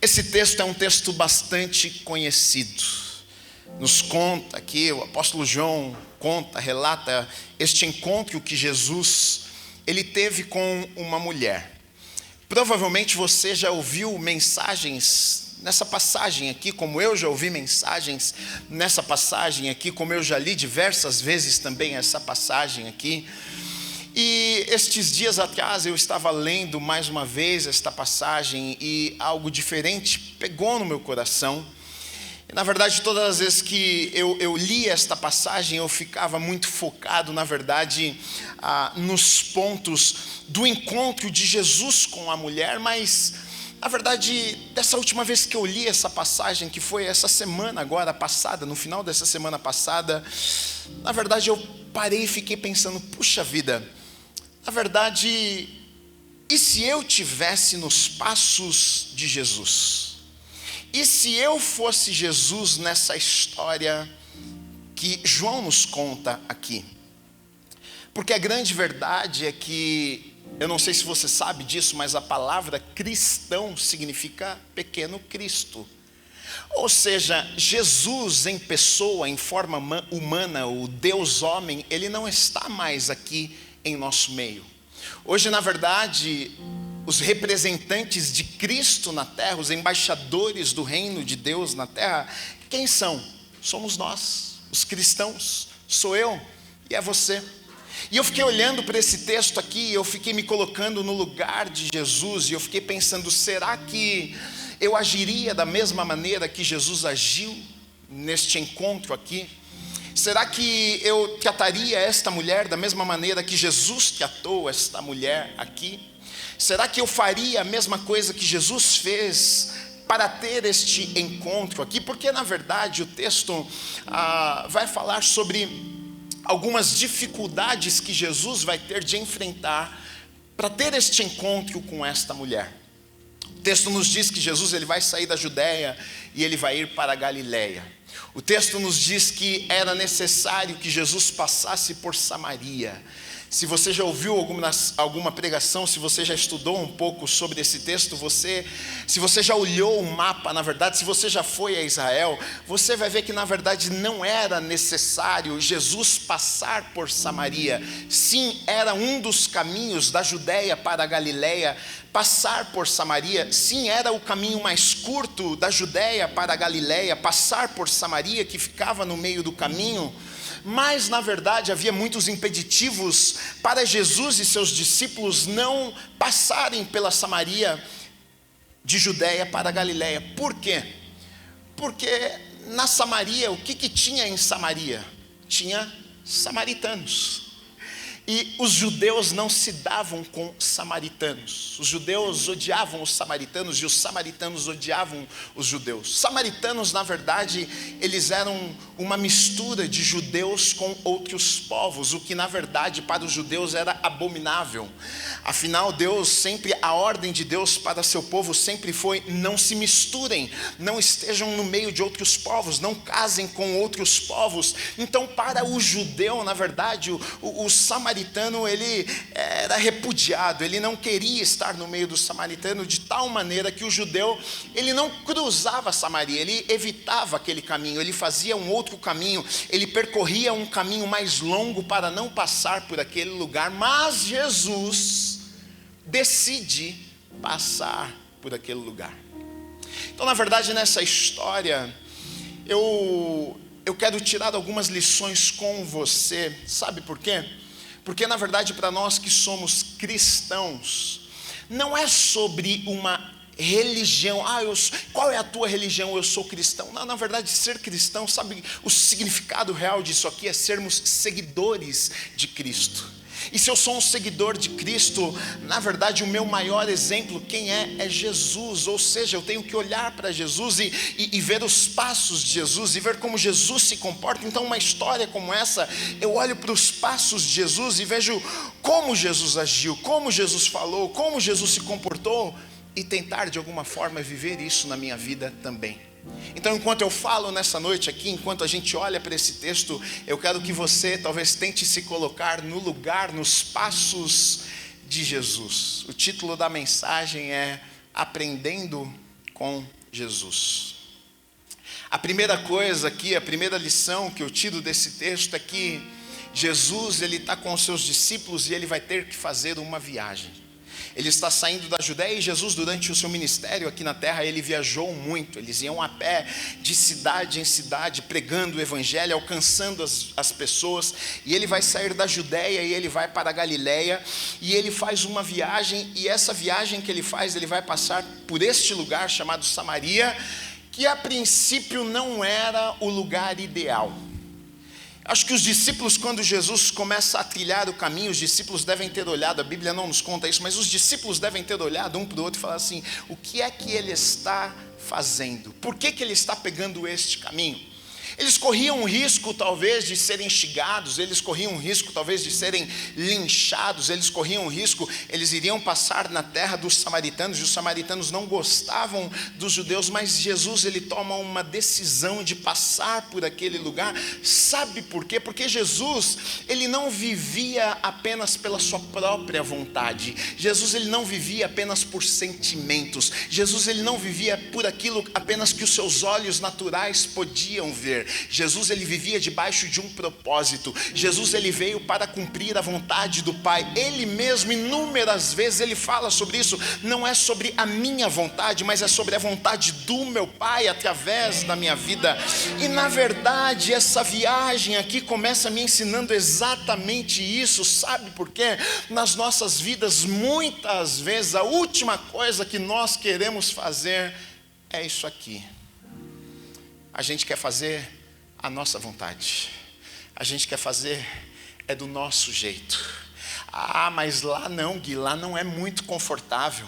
Esse texto é um texto bastante conhecido. Nos conta aqui, o apóstolo João relata este encontro que Jesus ele teve com uma mulher. Provavelmente você já ouviu mensagens nessa passagem aqui, como eu já ouvi mensagens nessa passagem aqui, como eu já li diversas vezes também essa passagem aqui. E estes dias atrás eu estava lendo mais uma vez esta passagem e algo diferente pegou no meu coração. Na verdade, todas as vezes que eu li esta passagem, eu ficava muito focado, na verdade, nos pontos do encontro de Jesus com a mulher, mas, na verdade, dessa última vez que eu li essa passagem, que foi essa semana agora passada, no final dessa semana passada, na verdade, eu parei e fiquei pensando, puxa vida, na verdade, e se eu tivesse nos passos de Jesus? E se eu fosse Jesus nessa história que João nos conta aqui? Porque a grande verdade é que, eu não sei se você sabe disso, mas a palavra cristão significa pequeno Cristo. Ou seja, Jesus em pessoa, em forma humana, o Deus homem, ele não está mais aqui em nosso meio. Hoje, na verdade, os representantes de Cristo na terra, os embaixadores do reino de Deus na terra, quem são? Somos nós, os cristãos, sou eu e é você. E eu fiquei olhando para esse texto aqui, eu fiquei me colocando no lugar de Jesus, e eu fiquei pensando, será que eu agiria da mesma maneira que Jesus agiu neste encontro aqui? Será que eu trataria esta mulher da mesma maneira que Jesus tratou esta mulher aqui? Será que eu faria a mesma coisa que Jesus fez para ter este encontro aqui? Porque na verdade o texto vai falar sobre algumas dificuldades que Jesus vai ter de enfrentar para ter este encontro com esta mulher. O texto nos diz que Jesus ele vai sair da Judeia e ele vai ir para a Galileia. O texto nos diz que era necessário que Jesus passasse por Samaria. Se você já ouviu alguma pregação, se você já estudou um pouco sobre esse texto, se você já olhou o mapa, na verdade, se você já foi a Israel, você vai ver que na verdade não era necessário Jesus passar por Samaria. Sim, era um dos caminhos da Judeia para a Galileia, passar por Samaria. Sim, era o caminho mais curto da Judeia para a Galileia, passar por Samaria, que ficava no meio do caminho. Mas, na verdade, havia muitos impeditivos para Jesus e seus discípulos não passarem pela Samaria de Judeia para a Galileia. Por quê? Porque na Samaria, o que tinha em Samaria? Tinha samaritanos. E os judeus não se davam com samaritanos. Os judeus odiavam os samaritanos e os samaritanos odiavam os judeus. Samaritanos, na verdade, eles eram uma mistura de judeus com outros povos, o que na verdade para os judeus era abominável. Afinal, a ordem de Deus para seu povo sempre foi: não se misturem, não estejam no meio de outros povos, não casem com outros povos. Então, para o judeu, na verdade, o samaritano, ele era repudiado, ele não queria estar no meio do samaritano, de tal maneira que o judeu, ele não cruzava Samaria, ele evitava aquele caminho, ele fazia um outro caminho, ele percorria um caminho mais longo para não passar por aquele lugar, mas Jesus decide passar por aquele lugar. Então, na verdade, nessa história, eu quero tirar algumas lições com você. Sabe por quê? Porque, na verdade, para nós que somos cristãos, não é sobre uma religião. Qual é a tua religião? Eu sou cristão. Não, na verdade, ser cristão, sabe, o significado real disso aqui é sermos seguidores de Cristo. E se eu sou um seguidor de Cristo, na verdade o meu maior exemplo, quem é Jesus. Ou seja, eu tenho que olhar para Jesus e ver os passos de Jesus, e ver como Jesus se comporta. Então, uma história como essa, eu olho para os passos de Jesus e vejo como Jesus agiu, como Jesus falou, como Jesus se comportou, e tentar de alguma forma viver isso na minha vida também. Então, enquanto eu falo nessa noite aqui, enquanto a gente olha para esse texto, eu quero que você talvez tente se colocar no lugar, nos passos de Jesus. O título da mensagem é Aprendendo com Jesus. A primeira coisa aqui, a primeira lição que eu tiro desse texto é que Jesus, ele está com os seus discípulos e ele vai ter que fazer uma viagem. Ele está saindo da Judéia e Jesus, durante o seu ministério aqui na terra, ele viajou muito. Eles iam a pé de cidade em cidade, pregando o evangelho, alcançando as pessoas. E ele vai sair da Judéia e ele vai para a Galileia. E ele faz uma viagem, e essa viagem que ele faz, ele vai passar por este lugar chamado Samaria, que a princípio não era o lugar ideal. Acho que os discípulos, quando Jesus começa a trilhar o caminho, os discípulos devem ter olhado, a Bíblia não nos conta isso, mas os discípulos devem ter olhado um para o outro e falar assim: o que é que ele está fazendo? Por que ele está pegando este caminho? Eles corriam o risco talvez de serem instigados, eles corriam o risco talvez de serem linchados, eles corriam o risco, eles iriam passar na terra dos samaritanos, e os samaritanos não gostavam dos judeus, mas Jesus, ele toma uma decisão de passar por aquele lugar. Sabe por quê? Porque Jesus, ele não vivia apenas pela sua própria vontade. Jesus, ele não vivia apenas por sentimentos. Jesus, ele não vivia por aquilo apenas que os seus olhos naturais podiam ver. Jesus, ele vivia debaixo de um propósito. Jesus, ele veio para cumprir a vontade do Pai. Ele mesmo, inúmeras vezes, ele fala sobre isso. Não é sobre a minha vontade, mas é sobre a vontade do meu Pai através da minha vida. E na verdade, essa viagem aqui começa me ensinando exatamente isso. Sabe por quê? Nas nossas vidas, muitas vezes, a última coisa que nós queremos fazer é isso aqui. A gente quer fazer a nossa vontade. A gente quer fazer é do nosso jeito. Ah, mas lá não, Gui, lá não é muito confortável.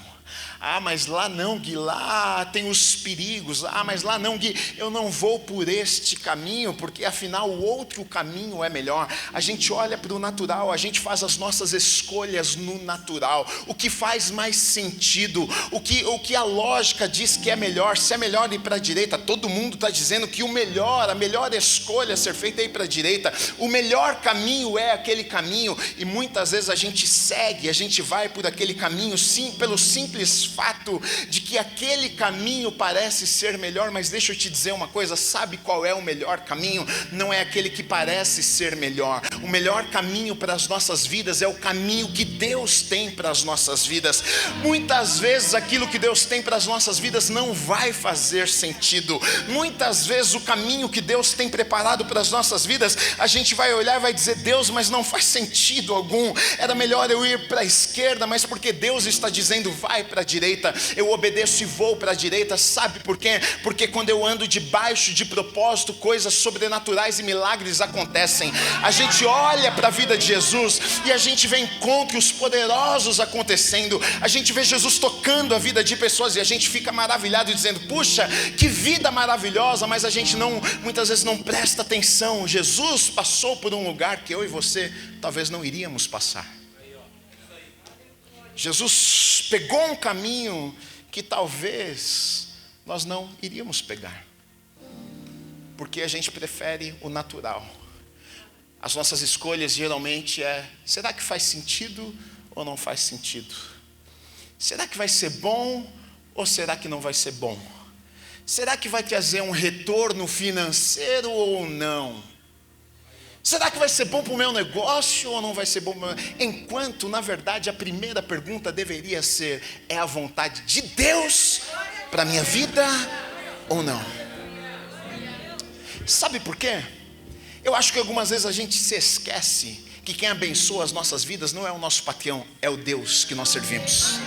Ah, mas lá não, Gui, lá tem os perigos. Ah, mas lá não, Gui, eu não vou por este caminho, porque afinal o outro caminho é melhor. A gente olha para o natural, a gente faz as nossas escolhas no natural. O que faz mais sentido, o que a lógica diz que é melhor. Se é melhor ir para a direita, todo mundo está dizendo que a melhor escolha a ser feita é ir para a direita. O melhor caminho é aquele caminho, e muitas vezes a gente segue, a gente vai por aquele caminho, sim, pelo simples fato de que aquele caminho parece ser melhor. Mas deixa eu te dizer uma coisa: sabe qual é o melhor caminho? Não é aquele que parece ser melhor. O melhor caminho para as nossas vidas é o caminho que Deus tem para as nossas vidas. Muitas vezes aquilo que Deus tem para as nossas vidas não vai fazer sentido. Muitas vezes o caminho que Deus tem preparado para as nossas vidas, a gente vai olhar e vai dizer: Deus, mas não faz sentido algum. Era melhor eu ir para a esquerda, mas porque Deus está dizendo vai para a direita, eu obedeço e vou para a direita. Sabe por quê? Porque quando eu ando debaixo de propósito, coisas sobrenaturais e milagres acontecem. A gente olha para a vida de Jesus e a gente vê encontros poderosos acontecendo. A gente vê Jesus tocando a vida de pessoas e a gente fica maravilhado, dizendo: puxa, que vida maravilhosa. Mas a gente muitas vezes não presta atenção. Jesus passou por um lugar que eu e você talvez não iríamos passar. Jesus pegou um caminho que talvez nós não iríamos pegar, porque a gente prefere o natural. As nossas escolhas geralmente será que faz sentido ou não faz sentido? Será que vai ser bom ou será que não vai ser bom? Será que vai trazer um retorno financeiro ou não? Será que vai ser bom para o meu negócio ou não vai ser bom para o meu... Enquanto, na verdade, a primeira pergunta deveria ser: é a vontade de Deus para a minha vida ou não? Sabe por quê? Eu acho que algumas vezes a gente se esquece que quem abençoa as nossas vidas não é o nosso patrão, é o Deus que nós servimos.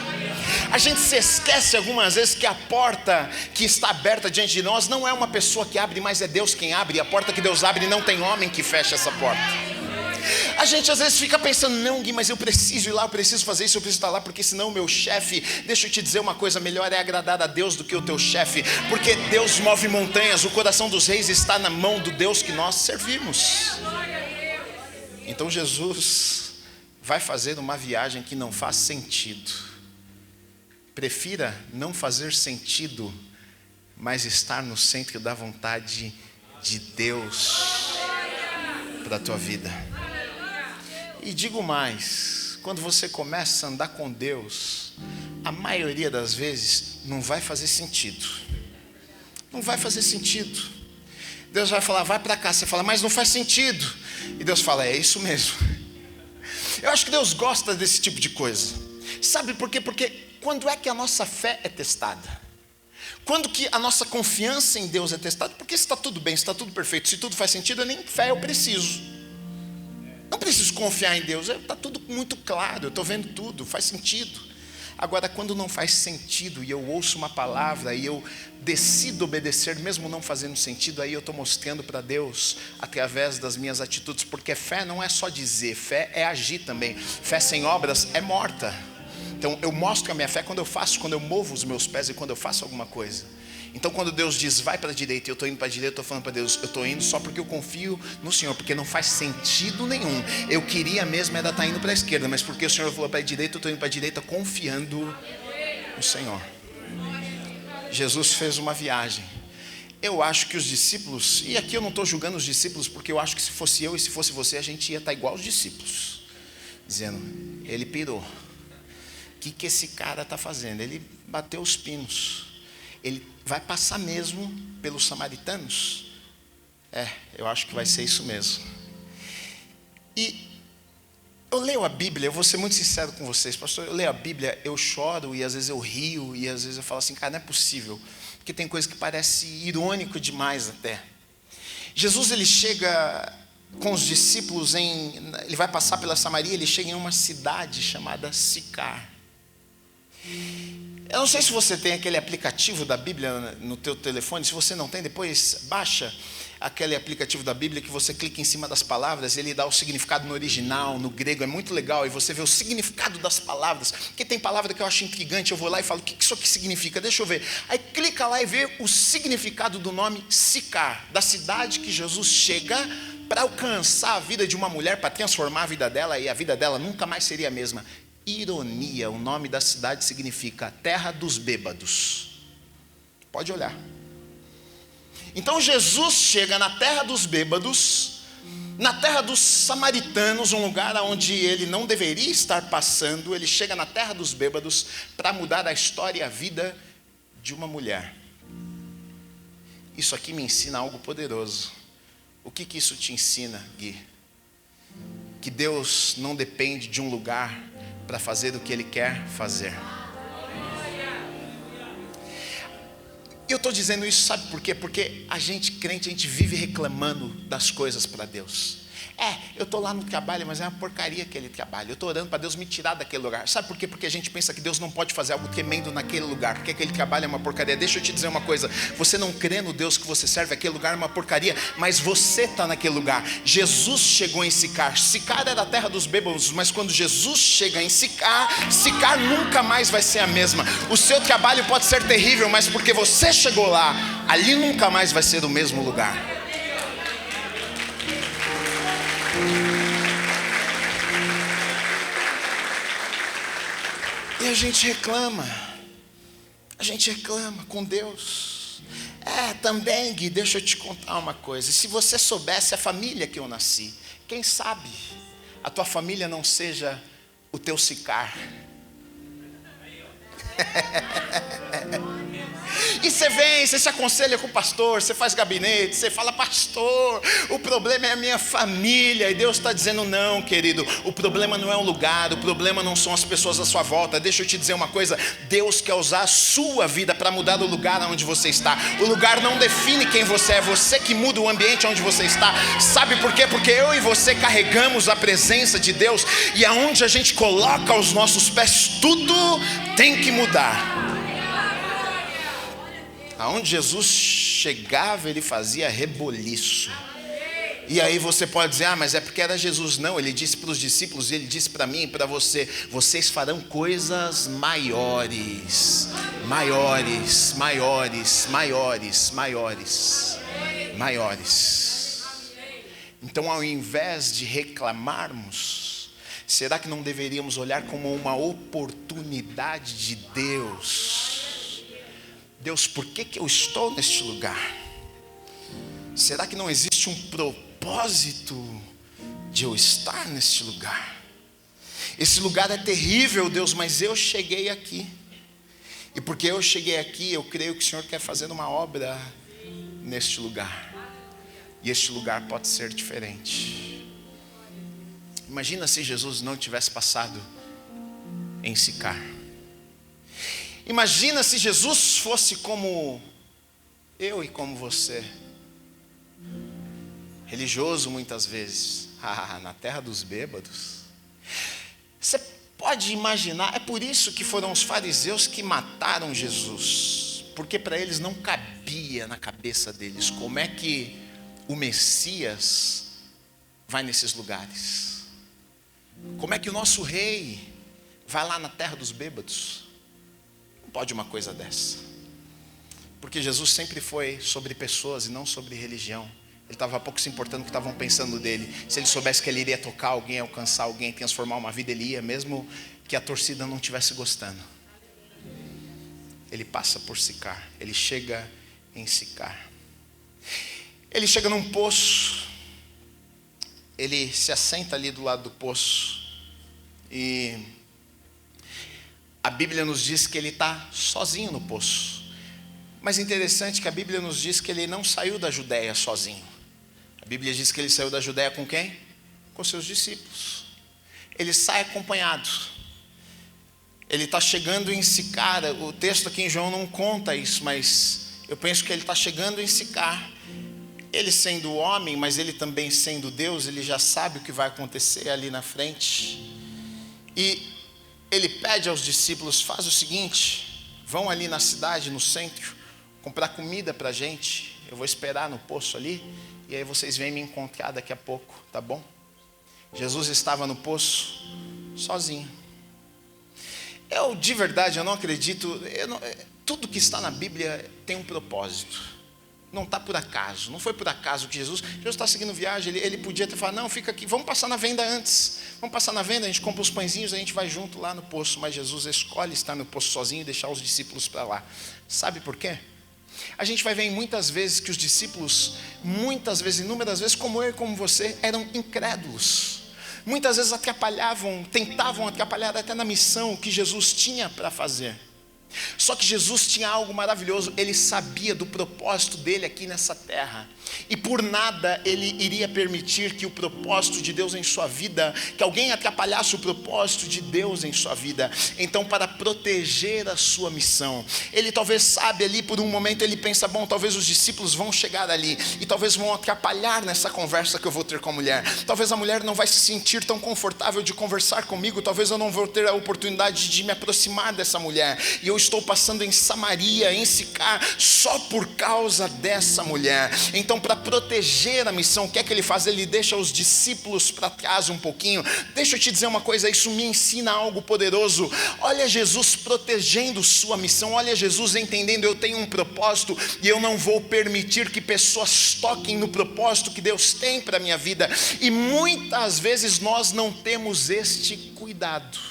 A gente se esquece algumas vezes que a porta que está aberta diante de nós não é uma pessoa que abre, mas é Deus quem abre. E a porta que Deus abre não tem homem que feche essa porta. A gente às vezes fica pensando: não, Gui, mas eu preciso ir lá, eu preciso fazer isso, eu preciso estar lá, porque senão o meu chefe... Deixa eu te dizer uma coisa: melhor é agradar a Deus do que o teu chefe, porque Deus move montanhas. O coração dos reis está na mão do Deus que nós servimos. Então Jesus vai fazer uma viagem que não faz sentido. Prefira não fazer sentido, mas estar no centro da vontade de Deus para a tua vida. E digo mais: quando você começa a andar com Deus, a maioria das vezes não vai fazer sentido. Não vai fazer sentido. Deus vai falar, vai para cá. Você fala, mas não faz sentido. E Deus fala, é isso mesmo. Eu acho que Deus gosta desse tipo de coisa. Sabe por quê? Porque quando é que a nossa fé é testada? Quando que a nossa confiança em Deus é testada? Porque se está tudo bem, se está tudo perfeito, se tudo faz sentido, nem fé eu preciso. Não preciso confiar em Deus, está tudo muito claro, eu estou vendo tudo, faz sentido. Agora, quando não faz sentido e eu ouço uma palavra e eu decido obedecer, mesmo não fazendo sentido, aí eu estou mostrando para Deus através das minhas atitudes, porque fé não é só dizer, fé é agir também. Fé sem obras é morta. Então eu mostro a minha fé quando eu faço, quando eu movo os meus pés e quando eu faço alguma coisa. Então quando Deus diz vai para a direita e eu estou indo para a direita, eu estou falando para Deus, eu estou indo só porque eu confio no Senhor, porque não faz sentido nenhum. Eu queria mesmo era estar indo para a esquerda, mas porque o Senhor falou para a direita, eu estou indo para a direita confiando no Senhor. Jesus fez uma viagem. Eu acho que os discípulos, e aqui eu não estou julgando os discípulos, porque eu acho que se fosse eu e se fosse você, a gente ia estar igual os discípulos, dizendo, ele pirou. O que esse cara está fazendo? Ele bateu os pinos. Ele vai passar mesmo pelos samaritanos? Eu acho que vai ser isso mesmo. E eu leio a Bíblia, eu vou ser muito sincero com vocês, pastor, eu leio a Bíblia, eu choro e às vezes eu rio e às vezes eu falo assim, cara, não é possível, porque tem coisa que parece irônico demais até. Jesus, ele chega com os discípulos ele vai passar pela Samaria, ele chega em uma cidade chamada Sicar. Eu não sei se você tem aquele aplicativo da Bíblia no teu telefone. Se você não tem, depois baixa aquele aplicativo da Bíblia que você clica em cima das palavras, ele dá o significado no original, no grego, é muito legal, e você vê o significado das palavras, porque tem palavra que eu acho intrigante, eu vou lá e falo, o que isso aqui significa? Deixa eu ver. Aí clica lá e vê o significado do nome Sicar, da cidade que Jesus chega para alcançar a vida de uma mulher, para transformar a vida dela, e a vida dela nunca mais seria a mesma. Ironia, o nome da cidade significa terra dos bêbados. Pode olhar. Então Jesus chega na terra dos bêbados, na terra dos samaritanos, um lugar onde ele não deveria estar passando. Ele chega na terra dos bêbados para mudar a história e a vida de uma mulher. Isso aqui me ensina algo poderoso. O que isso te ensina, Gui? Que Deus não depende de um lugar para fazer o que Ele quer fazer. E eu estou dizendo isso, sabe por quê? Porque a gente crente, a gente vive reclamando das coisas para Deus. Eu estou lá no trabalho, mas é uma porcaria aquele trabalho. Eu estou orando para Deus me tirar daquele lugar. Sabe por quê? Porque a gente pensa que Deus não pode fazer algo tremendo naquele lugar, porque aquele trabalho é uma porcaria. Deixa eu te dizer uma coisa, você não crê no Deus que você serve, aquele lugar é uma porcaria, mas você está naquele lugar. Jesus chegou em Sicar. Sicar era a terra dos bêbados, mas quando Jesus chega em Sicar, Sicar nunca mais vai ser a mesma. O seu trabalho pode ser terrível, mas porque você chegou lá, ali nunca mais vai ser o mesmo lugar. E a gente reclama com Deus. Também, Gui, deixa eu te contar uma coisa. Se você soubesse a família que eu nasci, quem sabe a tua família não seja o teu Sicar. E você vem, você se aconselha com o pastor, você faz gabinete, você fala, pastor, o problema é a minha família. E Deus está dizendo, não, querido, o problema não é o lugar, o problema não são as pessoas à sua volta. Deixa eu te dizer uma coisa, Deus quer usar a sua vida para mudar o lugar onde você está. O lugar não define quem você é você que muda o ambiente onde você está. Sabe por quê? Porque eu e você carregamos a presença de Deus, e aonde a gente coloca os nossos pés, tudo tem que mudar. Aonde Jesus chegava, ele fazia reboliço. E aí você pode dizer, mas é porque era Jesus. Não, ele disse para os discípulos, ele disse para mim e para você, vocês farão coisas maiores. Maiores, maiores, maiores, maiores, maiores. Então, ao invés de reclamarmos, será que não deveríamos olhar como uma oportunidade de Deus? Deus, por que eu estou neste lugar? Será que não existe um propósito de eu estar neste lugar? Esse lugar é terrível, Deus, mas eu cheguei aqui. E porque eu cheguei aqui, eu creio que o Senhor quer fazer uma obra neste lugar. E este lugar pode ser diferente. Imagina se Jesus não tivesse passado em Sicar. Imagina se Jesus fosse como eu e como você. Religioso muitas vezes. Na terra dos bêbados. Você pode imaginar, é por isso que foram os fariseus que mataram Jesus. Porque para eles não cabia na cabeça deles como é que o Messias vai nesses lugares. Como é que o nosso rei vai lá na terra dos bêbados? Não pode uma coisa dessa. Porque Jesus sempre foi sobre pessoas e não sobre religião. Ele estava pouco se importando com o que estavam pensando dele. Se ele soubesse que ele iria tocar alguém, alcançar alguém, transformar uma vida, ele ia, mesmo que a torcida não estivesse gostando. Ele passa por Sicar. Ele chega em Sicar. Ele chega num poço. Ele se assenta ali do lado do poço. E a Bíblia nos diz que ele está sozinho no poço. Mas interessante que a Bíblia nos diz que ele não saiu da Judéia sozinho. A Bíblia diz que ele saiu da Judéia com quem? Com seus discípulos. Ele sai acompanhado. Ele está chegando em Sicar. O texto aqui em João não conta isso, mas eu penso que ele está chegando em Sicar. Ele sendo homem, mas ele também sendo Deus, ele já sabe o que vai acontecer ali na frente. E ele pede aos discípulos, faz o seguinte, vão ali na cidade, no centro, comprar comida para a gente. Eu vou esperar no poço ali, e aí vocês vêm me encontrar daqui a pouco, tá bom? Jesus estava no poço, sozinho. De verdade, eu não acredito, tudo que está na Bíblia tem um propósito. Não está por acaso, não foi por acaso que Jesus está seguindo viagem, ele podia ter falado, não, fica aqui, vamos passar na venda antes, vamos passar na venda, a gente compra os pãezinhos, a gente vai junto lá no poço, mas Jesus escolhe estar no poço sozinho e deixar os discípulos para lá. Sabe por quê? A gente vai ver muitas vezes que os discípulos, muitas vezes, inúmeras vezes, como eu e como você, eram incrédulos. Muitas vezes tentavam atrapalhar até na missão que Jesus tinha para fazer. Só que Jesus tinha algo maravilhoso, ele sabia do propósito dele aqui nessa terra, e por nada ele iria permitir que o propósito de Deus em sua vida, que alguém atrapalhasse o propósito de Deus em sua vida. Então, para proteger a sua missão, ele talvez sabe ali, por um momento ele pensa, bom, talvez os discípulos vão chegar ali, e talvez vão atrapalhar nessa conversa que eu vou ter com a mulher, talvez a mulher não vai se sentir tão confortável de conversar comigo, talvez eu não vou ter a oportunidade de me aproximar dessa mulher, e eu estou passando em Samaria, em Sicar, só por causa dessa mulher. Então, para proteger a missão, o que é que ele faz? Ele deixa os discípulos para trás um pouquinho. Deixa eu te dizer uma coisa, isso me ensina algo poderoso. Olha Jesus protegendo sua missão, olha Jesus entendendo, eu tenho um propósito e eu não vou permitir que pessoas toquem no propósito que Deus tem para a minha vida. E muitas vezes nós não temos este cuidado.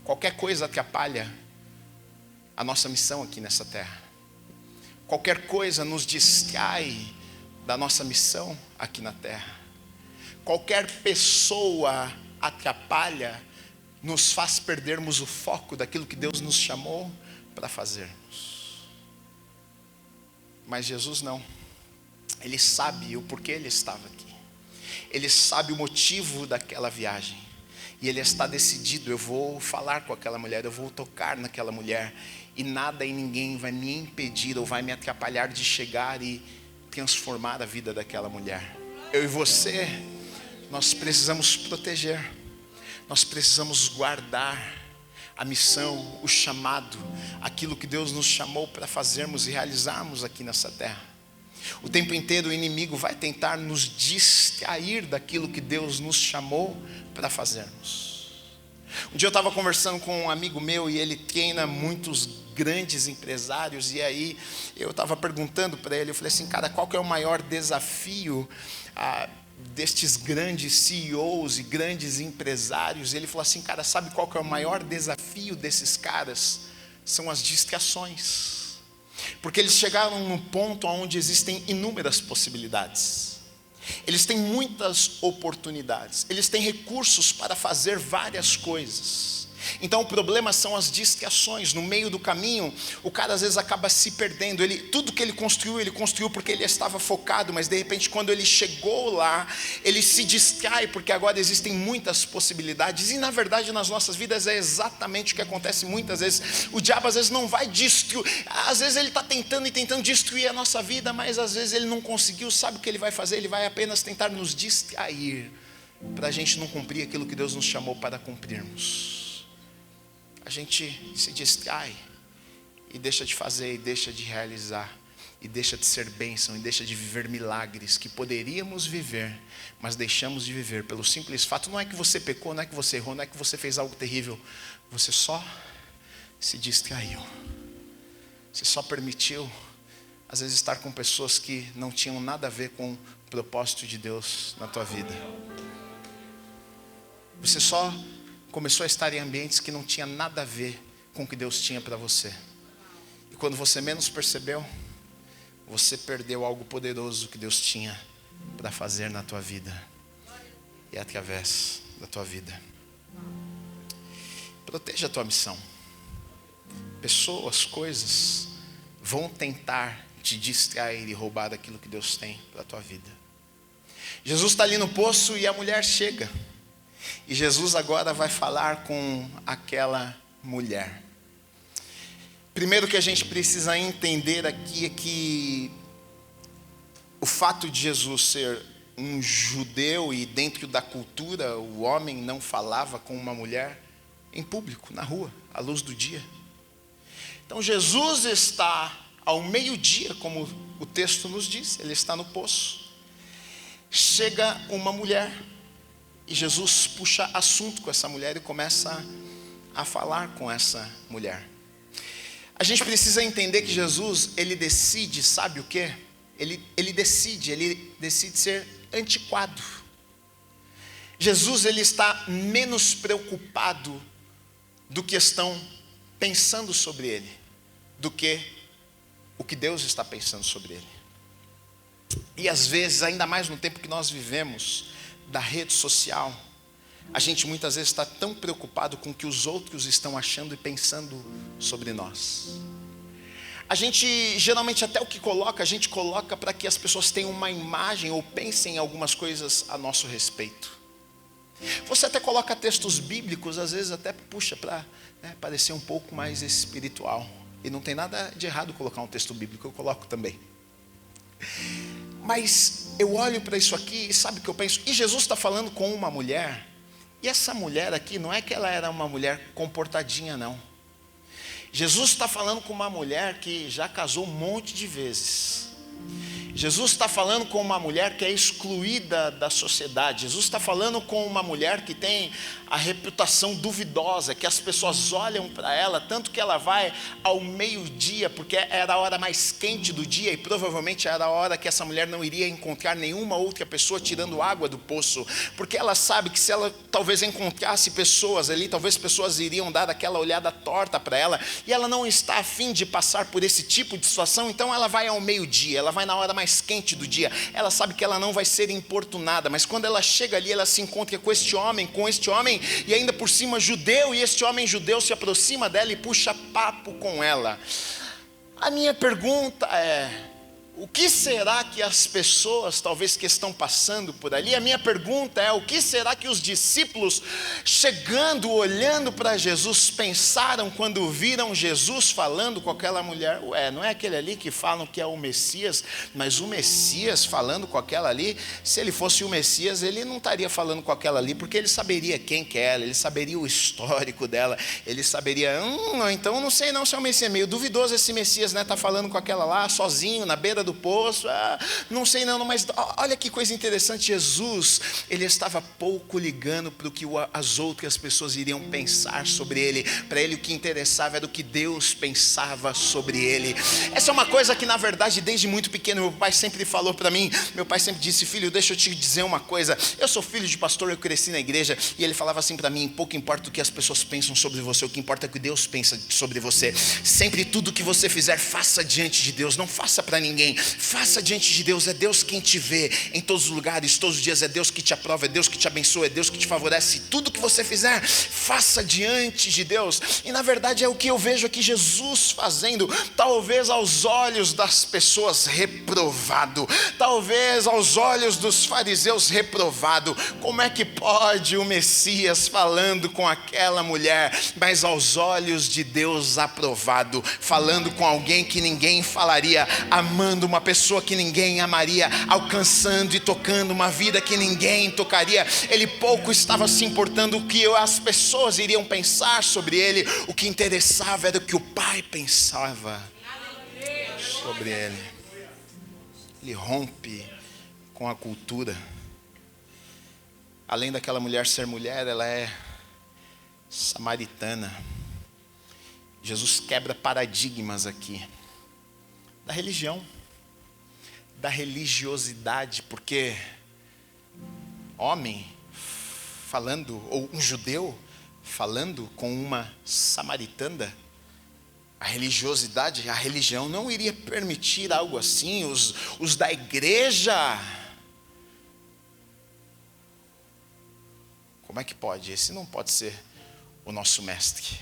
Qualquer coisa atrapalha a nossa missão aqui nessa terra. Qualquer coisa nos distrai da nossa missão aqui na terra. Qualquer pessoa atrapalha, nos faz perdermos o foco daquilo que Deus nos chamou para fazermos. Mas Jesus não. Ele sabe o porquê ele estava aqui. Ele sabe o motivo daquela viagem. E ele está decidido, eu vou falar com aquela mulher, eu vou tocar naquela mulher. E nada e ninguém vai me impedir ou vai me atrapalhar de chegar e transformar a vida daquela mulher. Eu e você, nós precisamos proteger. Nós precisamos guardar a missão, o chamado, aquilo que Deus nos chamou para fazermos e realizarmos aqui nessa terra. O tempo inteiro o inimigo vai tentar nos distrair daquilo que Deus nos chamou para fazermos. Um dia eu estava conversando com um amigo meu e ele treina muitos grandes empresários, e aí eu estava perguntando para ele, eu falei assim, cara, qual que é o maior desafio destes grandes CEOs e grandes empresários? E ele falou assim, cara, sabe qual que é o maior desafio desses caras? São as distrações. Porque eles chegaram num ponto onde existem inúmeras possibilidades. Eles têm muitas oportunidades. Eles têm recursos para fazer várias coisas. Então o problema são as distrações. No meio do caminho, o cara às vezes acaba se perdendo. Tudo que ele construiu porque ele estava focado, mas de repente quando ele chegou lá, ele se distrai, porque agora existem muitas possibilidades. E na verdade nas nossas vidas é exatamente o que acontece muitas vezes. O diabo às vezes não vai destruir, às vezes ele está tentando destruir a nossa vida, mas às vezes ele não conseguiu. Sabe o que ele vai fazer? Ele vai apenas tentar nos distrair, para a gente não cumprir aquilo que Deus nos chamou para cumprirmos. A gente se distrai e deixa de fazer, e deixa de realizar, e deixa de ser bênção, e deixa de viver milagres que poderíamos viver, mas deixamos de viver pelo simples fato. Não é que você pecou, não é que você errou, não é que você fez algo terrível, você só se distraiu. Você só permitiu, às vezes, estar com pessoas que não tinham nada a ver com o propósito de Deus na tua vida. Você só começou a estar em ambientes que não tinha nada a ver com o que Deus tinha para você. E quando você menos percebeu, você perdeu algo poderoso que Deus tinha para fazer na tua vida e através da tua vida. Proteja a tua missão. Pessoas, coisas vão tentar te distrair e roubar daquilo que Deus tem para a tua vida. Jesus está ali no poço e a mulher chega. E Jesus agora vai falar com aquela mulher. Primeiro que a gente precisa entender aqui é que o fato de Jesus ser um judeu e dentro da cultura o homem não falava com uma mulher em público, na rua, à luz do dia. Então Jesus está ao meio-dia, como o texto nos diz, ele está no poço. Chega uma mulher e Jesus puxa assunto com essa mulher e começa a falar com essa mulher. A gente precisa entender que Jesus, ele decide, sabe o quê? Ele decide ser antiquado. Jesus, ele está menos preocupado do que estão pensando sobre ele, do que o que Deus está pensando sobre ele. E às vezes, ainda mais no tempo que nós vivemos, da rede social, a gente muitas vezes está tão preocupado com o que os outros estão achando e pensando sobre nós. A gente, geralmente até o que coloca, a gente coloca para que as pessoas tenham uma imagem ou pensem em algumas coisas a nosso respeito. Você até coloca textos bíblicos, às vezes até puxa para parecer um pouco mais espiritual. E não tem nada de errado colocar um texto bíblico, eu coloco também. Mas eu olho para isso aqui e sabe o que eu penso? E Jesus está falando com uma mulher, e essa mulher aqui não é que ela era uma mulher comportadinha, não. Jesus está falando com uma mulher que já casou um monte de vezes. Jesus está falando com uma mulher que é excluída da sociedade. Jesus está falando com uma mulher que tem a reputação duvidosa, que as pessoas olham para ela, tanto que ela vai ao meio-dia, porque era a hora mais quente do dia, e provavelmente era a hora que essa mulher não iria encontrar nenhuma outra pessoa tirando água do poço, porque ela sabe que se ela talvez encontrasse pessoas ali, talvez pessoas iriam dar aquela olhada torta para ela, e ela não está a fim de passar por esse tipo de situação. Então ela vai ao meio-dia, ela vai na hora mais quente do dia, ela sabe que ela não vai ser importunada, mas quando ela chega ali, ela se encontra com este homem, e ainda por cima judeu, e este homem judeu se aproxima dela e puxa papo com ela. A minha pergunta é: o que será que as pessoas, talvez que estão passando por ali, a minha pergunta é: o que será que os discípulos, chegando, olhando para Jesus, pensaram quando viram Jesus falando com aquela mulher? Ué, não é aquele ali que falam que é o Messias, mas o Messias falando com aquela ali? Se ele fosse o Messias, ele não estaria falando com aquela ali, porque ele saberia quem que é ela, ele saberia o histórico dela, ele saberia, então não sei não se é o Messias, meio duvidoso esse Messias, né? Tá falando com aquela lá, sozinho, na beira do poço, não sei não, mas olha que coisa interessante. Jesus, ele estava pouco ligando para o que as outras pessoas iriam pensar sobre ele. Para ele o que interessava era o que Deus pensava sobre ele. Essa é uma coisa que na verdade desde muito pequeno meu pai sempre falou para mim. Meu pai sempre disse: filho, deixa eu te dizer uma coisa, eu sou filho de pastor, eu cresci na igreja, e ele falava assim para mim: pouco importa o que as pessoas pensam sobre você, o que importa é o que Deus pensa sobre você. Sempre tudo que você fizer, faça diante de Deus, não faça para ninguém, faça diante de Deus. É Deus quem te vê em todos os lugares, todos os dias. É Deus que te aprova, é Deus que te abençoa, é Deus que te favorece. Tudo que você fizer, faça diante de Deus. E na verdade é o que eu vejo aqui Jesus fazendo. Talvez aos olhos das pessoas reprovado, talvez aos olhos dos fariseus reprovado. Como é que pode o Messias falando com aquela mulher, mas aos olhos de Deus aprovado, falando com alguém que ninguém falaria, amando uma pessoa que ninguém amaria, alcançando e tocando uma vida que ninguém tocaria. Ele pouco estava se importando o que as pessoas iriam pensar sobre ele. O que interessava era o que o Pai pensava sobre ele. Ele rompe com a cultura. Além daquela mulher ser mulher, ela é samaritana. Jesus quebra paradigmas aqui da religião, da religiosidade, porque homem falando, ou um judeu falando com uma samaritana, a religiosidade, a religião não iria permitir algo assim. Os da igreja, como é que pode? Esse não pode ser o nosso mestre.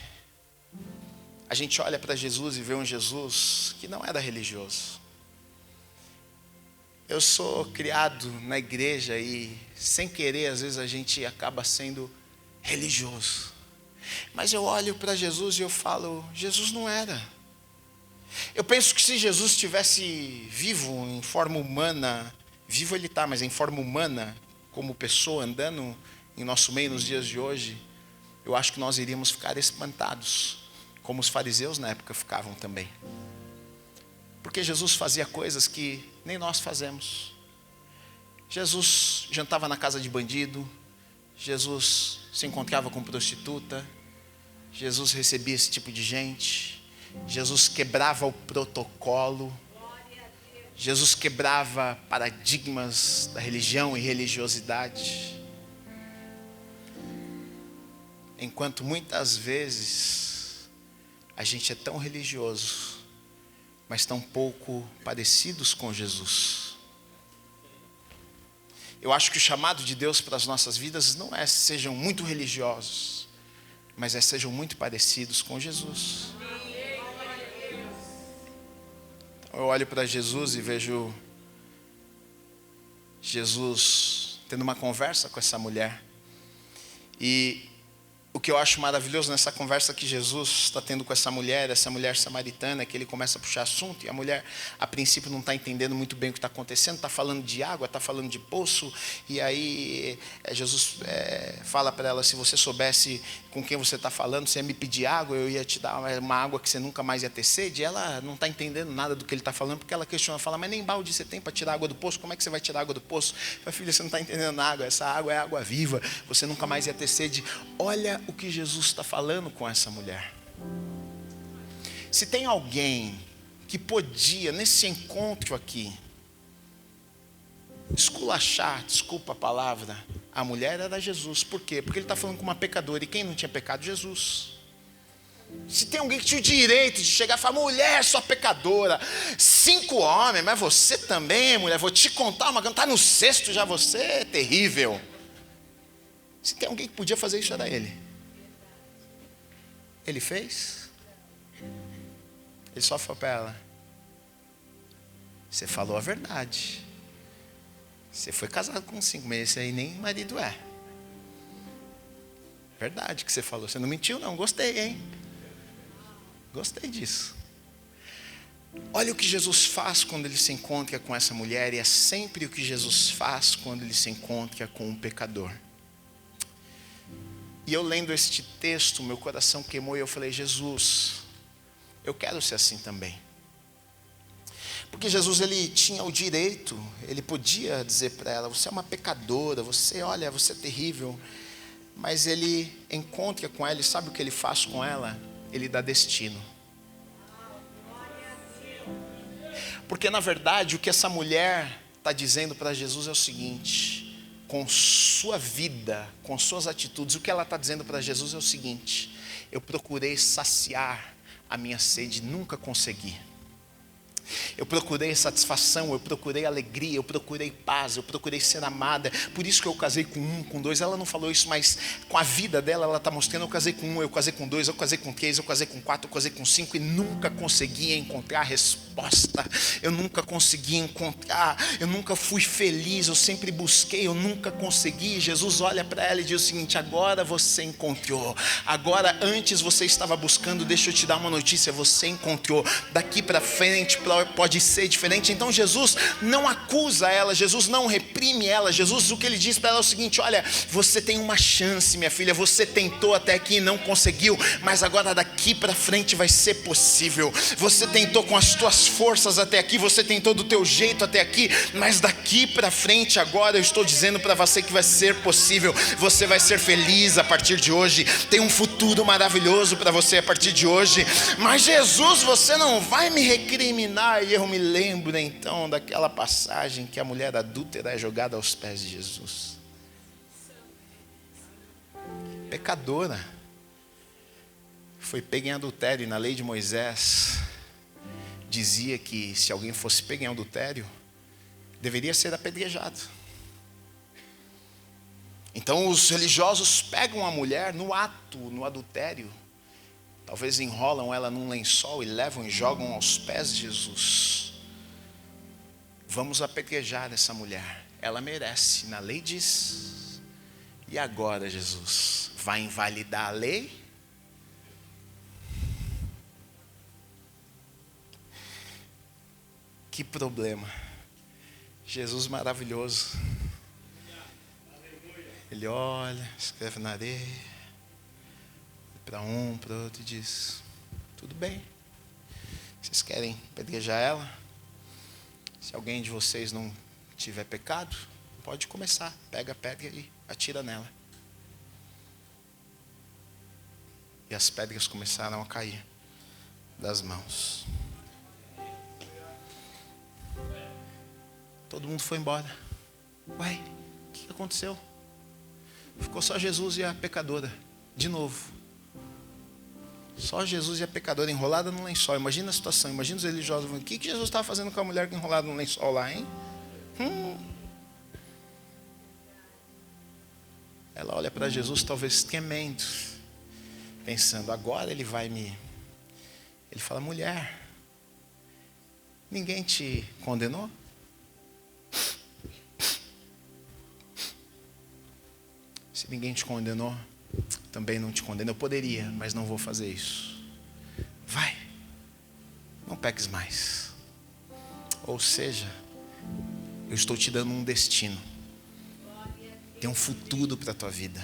A gente olha para Jesus e vê um Jesus que não era religioso. Eu sou criado na igreja e, sem querer, às vezes a gente acaba sendo religioso. Mas eu olho para Jesus e eu falo, Jesus não era. Eu penso que se Jesus estivesse vivo em forma humana, vivo ele está, mas em forma humana, como pessoa andando em nosso meio nos dias de hoje, eu acho que nós iríamos ficar espantados, como os fariseus na época ficavam também. Porque Jesus fazia coisas que nem nós fazemos. Jesus jantava na casa de bandido, Jesus se encontrava com prostituta, Jesus recebia esse tipo de gente, Jesus quebrava o protocolo, Jesus quebrava paradigmas da religião e religiosidade. Enquanto muitas vezes a gente é tão religioso, mas tão pouco parecidos com Jesus. Eu acho que o chamado de Deus para as nossas vidas não é sejam muito religiosos, mas é sejam muito parecidos com Jesus. Então eu olho para Jesus e vejo Jesus tendo uma conversa com essa mulher. E o que eu acho maravilhoso nessa conversa que Jesus está tendo com essa mulher samaritana, é que ele começa a puxar assunto, e a mulher, a princípio, não está entendendo muito bem o que está acontecendo, está falando de água, está falando de poço, e aí Jesus fala para ela, se você soubesse com quem você está falando, você ia me pedir água, eu ia te dar uma água que você nunca mais ia ter sede. E ela não está entendendo nada do que ele está falando, porque ela questiona, fala, mas nem balde você tem para tirar água do poço, como é que você vai tirar água do poço? Fala, filha, você não está entendendo nada, essa água é água viva, você nunca mais ia ter sede. Olha o que Jesus está falando com essa mulher. Se tem alguém que podia, nesse encontro aqui, esculachar, desculpa a palavra, a mulher era Jesus. Por quê? Porque ele está falando com uma pecadora, e quem não tinha pecado? Jesus. Se tem alguém que tinha o direito de chegar e falar, mulher, sua pecadora, 5 homens, mas você também, mulher, vou te contar uma coisa, está no 6º já, você é terrível. Se tem alguém que podia fazer isso, era ele. Ele fez? Ele só falou para ela, você falou a verdade. Você foi casado com 5 meses, esse aí nem marido é. Verdade que você falou, você não mentiu não, gostei, hein? Gostei disso. Olha o que Jesus faz quando ele se encontra com essa mulher, e é sempre o que Jesus faz quando ele se encontra com um pecador. E eu lendo este texto, meu coração queimou e eu falei, Jesus, eu quero ser assim também. Porque Jesus, ele tinha o direito, ele podia dizer para ela, você é uma pecadora, você é terrível. Mas ele encontra com ela, e sabe o que ele faz com ela? Ele dá destino. Porque na verdade o que essa mulher está dizendo para Jesus é o seguinte, com sua vida, com suas atitudes, o que ela está dizendo para Jesus é o seguinte, eu procurei saciar a minha sede, nunca consegui. Eu procurei satisfação, eu procurei alegria, eu procurei paz, eu procurei ser amada. Por isso que eu casei com um, com dois. Ela não falou isso, mas com a vida dela, ela está mostrando: eu casei com um, eu casei com dois, eu casei com três, eu casei com quatro, eu casei com cinco, e nunca consegui encontrar a resposta. Eu nunca consegui encontrar, eu nunca fui feliz, eu sempre busquei, eu nunca consegui. Jesus olha para ela e diz o seguinte: agora você encontrou. Agora, antes você estava buscando, deixa eu te dar uma notícia, você encontrou. Daqui para frente pode ser diferente. Então Jesus não acusa ela, Jesus não reprime ela. Jesus, o que ele diz para ela é o seguinte: olha, você tem uma chance, minha filha, você tentou até aqui e não conseguiu, mas agora daqui para frente vai ser possível. Você tentou com as tuas forças até aqui, você tentou do teu jeito até aqui, mas daqui para frente agora eu estou dizendo para você que vai ser possível. Você vai ser feliz a partir de hoje, tem um futuro maravilhoso para você a partir de hoje. Mas Jesus, você não vai me recriminar. E eu me lembro então daquela passagem que a mulher adúltera é jogada aos pés de Jesus. Pecadora. Foi pega em adultério, e na lei de Moisés dizia que se alguém fosse pego em adultério, deveria ser apedrejado. Então os religiosos pegam a mulher no ato, no adultério, talvez enrolam ela num lençol e levam e jogam aos pés de Jesus. Vamos apedrejar essa mulher, ela merece, na lei diz. E agora, Jesus, vai invalidar a lei? Que problema. Jesus maravilhoso. Ele olha, escreve na areia, para um, para outro, e diz: tudo bem, vocês querem apedrejar ela? Se alguém de vocês não tiver pecado, pode começar, pega a pedra e atira nela. E as pedras começaram a cair das mãos. Todo mundo foi embora. Ué, o que aconteceu? Ficou só Jesus e a pecadora, de novo. Só Jesus e a pecadora enrolada no lençol. Imagina a situação, imagina os religiosos. O que Jesus estava fazendo com a mulher enrolada no lençol lá, hein? Ela olha para Jesus, talvez temendo, pensando: agora ele vai me... Ele fala: mulher, ninguém te condenou? Se ninguém te condenou, também não te condeno. Eu poderia, mas não vou fazer isso. Vai, não peques mais. Ou seja, eu estou te dando um destino. Tem um futuro para a tua vida.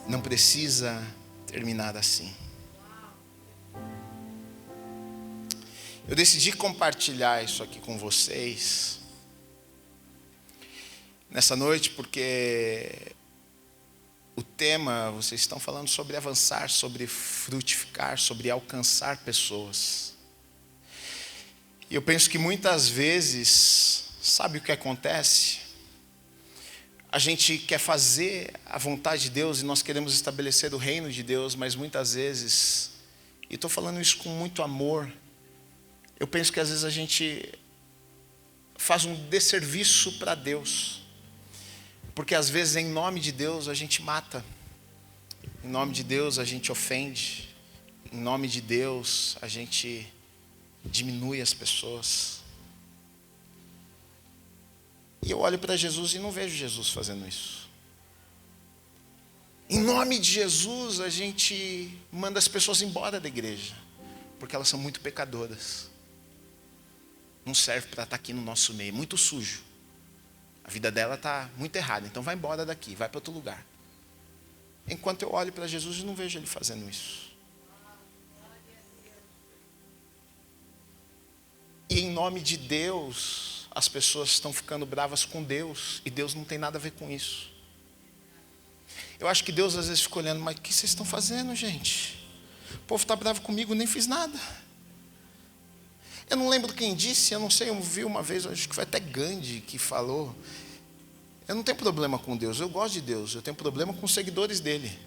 Não precisa terminar assim. Eu decidi compartilhar isso aqui com vocês nessa noite porque o tema, vocês estão falando sobre avançar, sobre frutificar, sobre alcançar pessoas. E eu penso que muitas vezes, sabe o que acontece? A gente quer fazer a vontade de Deus e nós queremos estabelecer o reino de Deus, mas muitas vezes, e estou falando isso com muito amor, eu penso que às vezes a gente faz um desserviço para Deus. Porque às vezes em nome de Deus a gente mata. Em nome de Deus a gente ofende. Em nome de Deus a gente diminui as pessoas. E eu olho para Jesus e não vejo Jesus fazendo isso. Em nome de Jesus a gente manda as pessoas embora da igreja, porque elas são muito pecadoras. Não serve para estar aqui no nosso meio, muito sujo. A vida dela está muito errada, então vai embora daqui, vai para outro lugar. Enquanto eu olho para Jesus, eu não vejo ele fazendo isso. E em nome de Deus, as pessoas estão ficando bravas com Deus, e Deus não tem nada a ver com isso. Eu acho que Deus às vezes fica olhando: mas o que vocês estão fazendo, gente? O povo está bravo comigo, nem fiz nada. Eu não lembro quem disse, eu não sei, eu vi uma vez, acho que foi até Gandhi que falou: eu não tenho problema com Deus, eu gosto de Deus, eu tenho problema com os seguidores dele.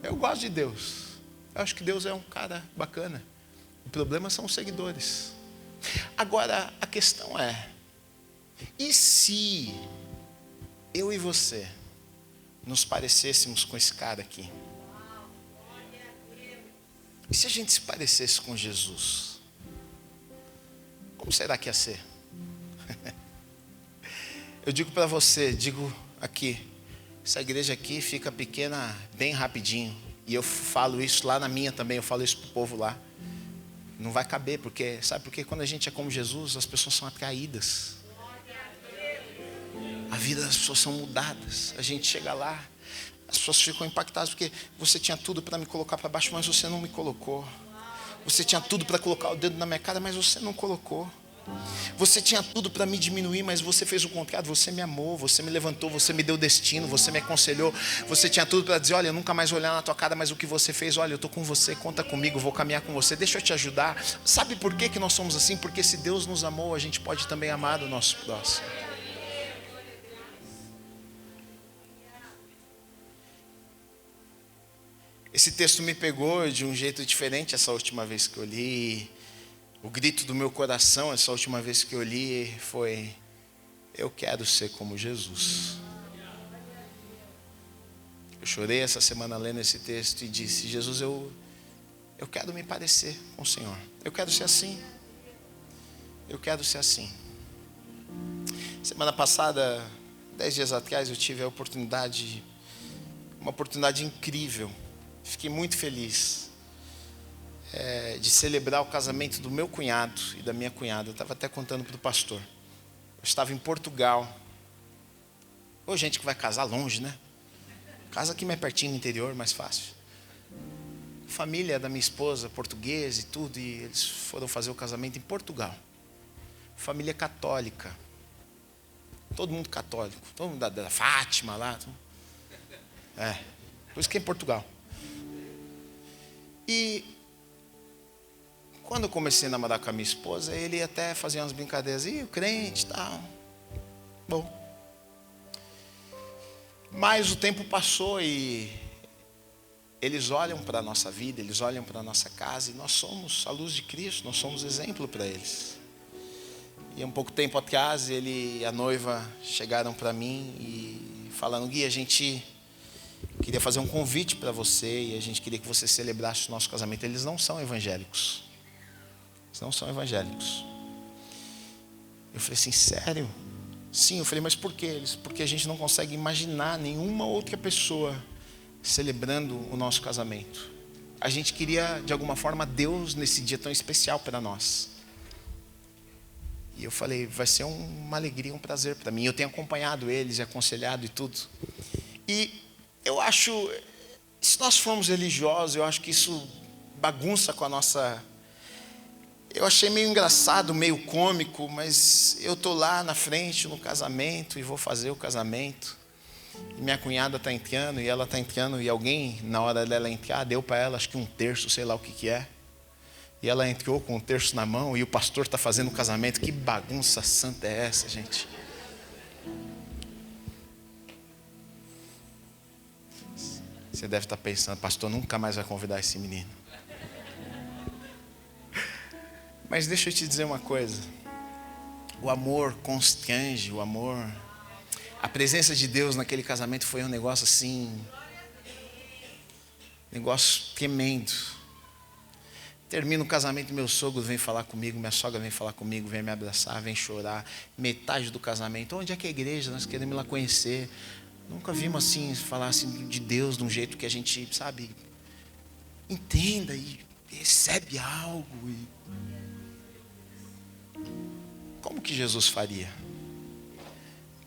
Eu gosto de Deus, Eu acho que Deus é um cara bacana. O problema são os seguidores. Agora, a questão é, e se eu e você nos parecêssemos com esse cara aqui? E se a gente se parecesse com Jesus? Como será que ia ser? Eu digo para você, digo aqui, essa igreja aqui fica pequena bem rapidinho. E eu falo isso lá na minha também, eu falo isso para o povo lá. Não vai caber, porque, sabe por quê? Quando a gente é como Jesus, as pessoas são atraídas. A vida das pessoas são mudadas. A gente chega lá, as pessoas ficam impactadas, porque você tinha tudo para me colocar para baixo, mas você não me colocou. Você tinha tudo para colocar o dedo na minha cara, mas você não colocou. Você tinha tudo para me diminuir, mas você fez o contrário. Você me amou, você me levantou, você me deu destino, você me aconselhou. Você tinha tudo para dizer, olha, eu nunca mais vou olhar na tua cara, mas o que você fez, olha, eu estou com você, conta comigo, vou caminhar com você, deixa eu te ajudar. Sabe por que nós somos assim? Porque se Deus nos amou, a gente pode também amar o nosso próximo. Esse texto me pegou de um jeito diferente essa última vez que eu li. O grito do meu coração, essa última vez que eu li, foi: eu quero ser como Jesus. Eu chorei essa semana lendo esse texto e disse: Jesus, eu quero me parecer com o Senhor. Eu quero ser assim. Eu quero ser assim. Semana passada, 10 dias atrás, eu tive uma oportunidade incrível. Fiquei muito feliz. De celebrar o casamento do meu cunhado e da minha cunhada. Eu estava até contando para o pastor. Eu estava em Portugal. Ou gente que vai casar longe, né? Casa aqui mais pertinho no interior, mais fácil. Família da minha esposa, portuguesa e tudo, e eles foram fazer o casamento em Portugal. Família católica. Todo mundo católico. Todo mundo da Fátima lá. Por isso que é em Portugal. E quando eu comecei a namorar com a minha esposa, ele até fazia umas brincadeiras, o crente e tal. Bom. Mas o tempo passou e eles olham para a nossa vida, eles olham para a nossa casa, e nós somos a luz de Cristo, nós somos exemplo para eles. E um pouco tempo atrás, ele e a noiva chegaram para mim e falaram: Gui, a gente queria fazer um convite para você e a gente queria que você celebrasse o nosso casamento. Eles não são evangélicos. Eles não são evangélicos. Eu falei assim: sério? Sim, eu falei, mas por quê? Porque a gente não consegue imaginar nenhuma outra pessoa celebrando o nosso casamento. A gente queria, de alguma forma, Deus nesse dia tão especial para nós. E eu falei, vai ser uma alegria, um prazer para mim. Eu tenho acompanhado eles e aconselhado e tudo. E eu acho, se nós formos religiosos, eu acho que isso bagunça com a nossa... Eu achei meio engraçado, meio cômico, mas eu estou lá na frente no casamento e vou fazer o casamento. E minha cunhada está entrando e ela está entrando e alguém, na hora dela entrar, deu para ela acho que um terço, sei lá o que é. E ela entrou com um terço na mão e o pastor está fazendo o casamento. Que bagunça santa é essa, gente? Você deve estar pensando, pastor nunca mais vai convidar esse menino. Mas deixa eu te dizer uma coisa. O amor constrange, o amor... A presença de Deus naquele casamento foi um negócio assim... Negócio tremendo. Termina o casamento, meu sogro vem falar comigo, minha sogra vem falar comigo, vem me abraçar, vem chorar. Metade do casamento, onde é que é a igreja? Nós queremos ir lá conhecer. Nunca vimos assim, falar assim de Deus de um jeito que a gente, sabe, entenda e recebe algo. Como que Jesus faria?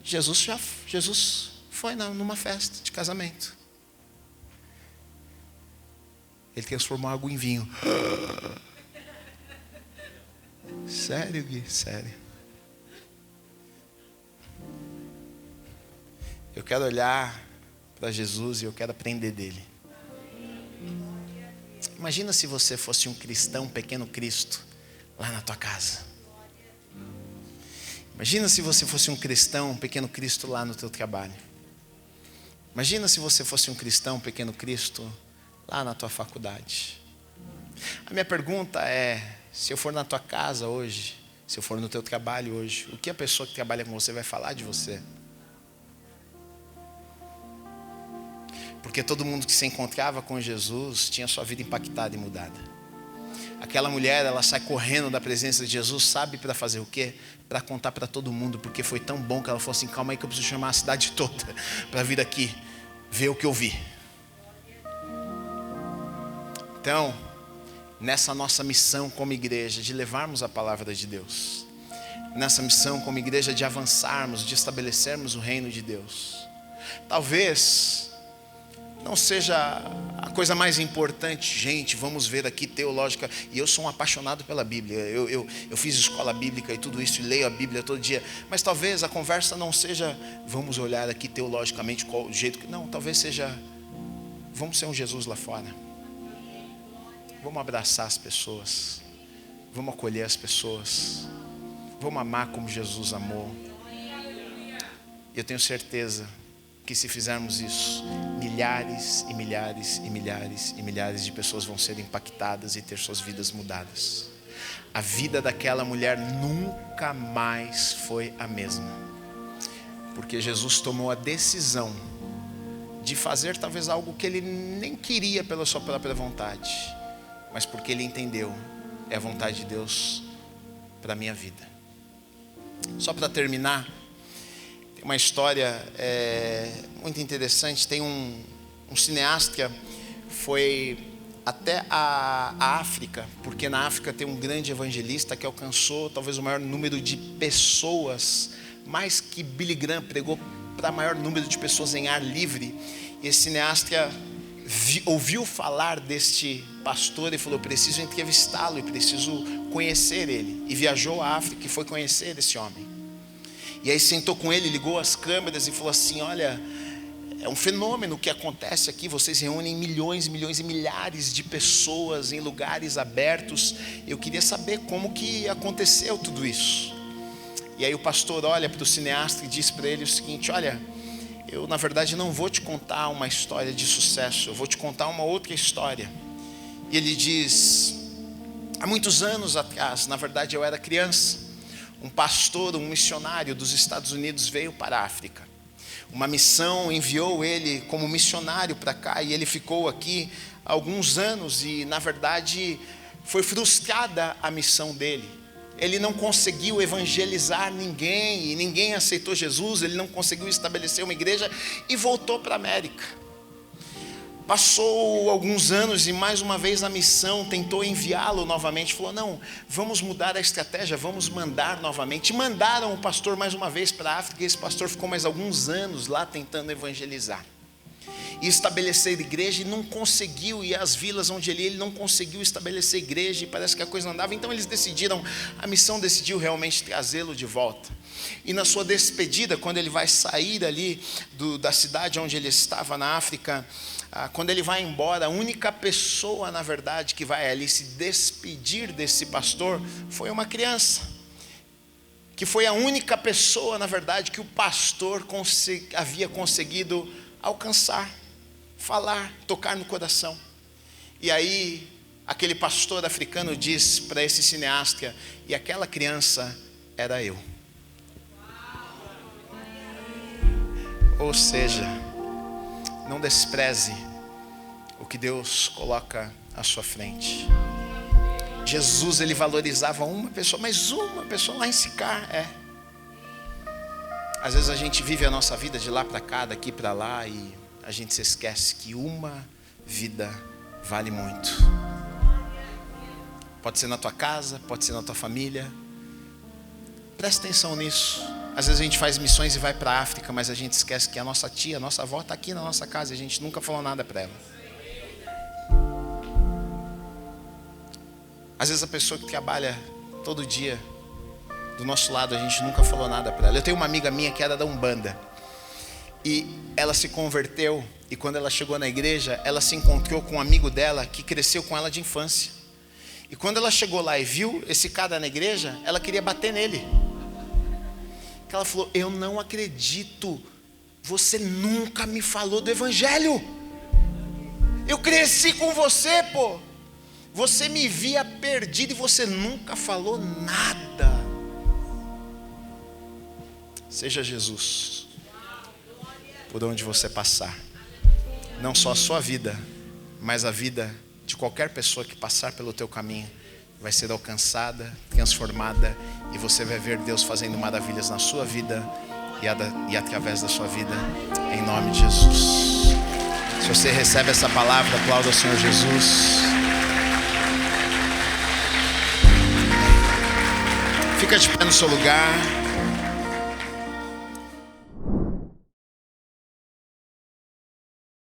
Jesus foi numa festa de casamento. Ele transformou água em vinho. Sério, Gui? Sério. Eu quero olhar para Jesus e eu quero aprender dele. Imagina se você fosse um cristão, um pequeno Cristo, lá na tua casa. Imagina se você fosse um cristão, um pequeno Cristo lá no teu trabalho. Imagina se você fosse um cristão, um pequeno Cristo lá na tua faculdade. A minha pergunta é, se eu for na tua casa hoje, se eu for no teu trabalho hoje, o que a pessoa que trabalha com você vai falar de você? Porque todo mundo que se encontrava com Jesus tinha sua vida impactada e mudada. Aquela mulher, ela sai correndo da presença de Jesus, sabe para fazer o quê? Para contar para todo mundo, porque foi tão bom que ela falou assim, calma aí que eu preciso chamar a cidade toda para vir aqui, ver o que eu vi. Então, nessa nossa missão como igreja, de levarmos a palavra de Deus, nessa missão como igreja de avançarmos, de estabelecermos o reino de Deus, talvez não seja a coisa mais importante, gente, vamos ver aqui teológica, e eu sou um apaixonado pela Bíblia, eu fiz escola bíblica e tudo isso, e leio a Bíblia todo dia, mas talvez a conversa não seja, vamos olhar aqui teologicamente qual o jeito que, não, talvez seja, vamos ser um Jesus lá fora, vamos abraçar as pessoas, vamos acolher as pessoas, vamos amar como Jesus amou, e eu tenho certeza que se fizermos isso, milhares e milhares e milhares e milhares de pessoas vão ser impactadas e ter suas vidas mudadas. A vida daquela mulher nunca mais foi a mesma, porque Jesus tomou a decisão de fazer talvez algo que ele nem queria pela sua própria vontade, mas porque ele entendeu, é a vontade de Deus para a minha vida. Só para terminar, uma história muito interessante. Tem um cineasta que foi até a África, porque na África tem um grande evangelista que alcançou talvez o maior número de pessoas, mais que Billy Graham pregou para o maior número de pessoas em ar livre. E esse cineasta ouviu falar deste pastor e falou, preciso entrevistá-lo e preciso conhecer ele, e viajou à África e foi conhecer esse homem. E aí sentou com ele, ligou as câmeras e falou assim, olha, é um fenômeno que acontece aqui, vocês reúnem milhões, milhões e milhares de pessoas em lugares abertos, eu queria saber como que aconteceu tudo isso. E aí o pastor olha para o cineasta e diz para ele o seguinte, olha, eu na verdade não vou te contar uma história de sucesso, eu vou te contar uma outra história. E ele diz, há muitos anos atrás, na verdade eu era criança, um pastor, um missionário dos Estados Unidos veio para a África. Uma missão enviou ele como missionário para cá e ele ficou aqui há alguns anos e, na verdade, foi frustrada a missão dele. Ele não conseguiu evangelizar ninguém e ninguém aceitou Jesus, ele não conseguiu estabelecer uma igreja e voltou para a América. Passou alguns anos e mais uma vez a missão tentou enviá-lo novamente. Falou, não, vamos mudar a estratégia, vamos mandar novamente. E mandaram o pastor mais uma vez para a África. E esse pastor ficou mais alguns anos lá tentando evangelizar e estabelecer igreja, e não conseguiu. E as vilas onde ele não conseguiu estabelecer igreja, e parece que a coisa não andava. Então eles decidiram, a missão decidiu realmente trazê-lo de volta. E na sua despedida, quando ele vai sair ali da cidade onde ele estava na África, quando ele vai embora, a única pessoa, na verdade, que vai ali se despedir desse pastor foi uma criança, que foi a única pessoa, na verdade, que o pastor havia conseguido alcançar, falar, tocar no coração. E aí aquele pastor africano diz para esse cineasta, e aquela criança era eu. Ou seja, não despreze o que Deus coloca à sua frente. Jesus, ele valorizava uma pessoa, mas uma pessoa lá em Sicar, Às vezes a gente vive a nossa vida de lá para cá, daqui para lá, e a gente se esquece que uma vida vale muito. Pode ser na tua casa, pode ser na tua família. Presta atenção nisso. Às vezes a gente faz missões e vai para a África, mas a gente esquece que a nossa tia, a nossa avó está aqui na nossa casa e a gente nunca falou nada para ela. Às vezes a pessoa que trabalha todo dia do nosso lado, a gente nunca falou nada para ela. Eu tenho uma amiga minha que era da Umbanda, e ela se converteu, e quando ela chegou na igreja, ela se encontrou com um amigo dela que cresceu com ela de infância. E quando ela chegou lá e viu esse cara na igreja, ela queria bater nele. Ela falou, eu não acredito, você nunca me falou do evangelho. Eu cresci com você, pô. Você me via perdido e você nunca falou nada. Seja Jesus por onde você passar. Não só a sua vida, mas a vida de qualquer pessoa que passar pelo teu caminho vai ser alcançada, transformada, e você vai ver Deus fazendo maravilhas na sua vida e através da sua vida, em nome de Jesus. Se você recebe essa palavra, aplauda o Senhor Jesus. Fica de pé no seu lugar.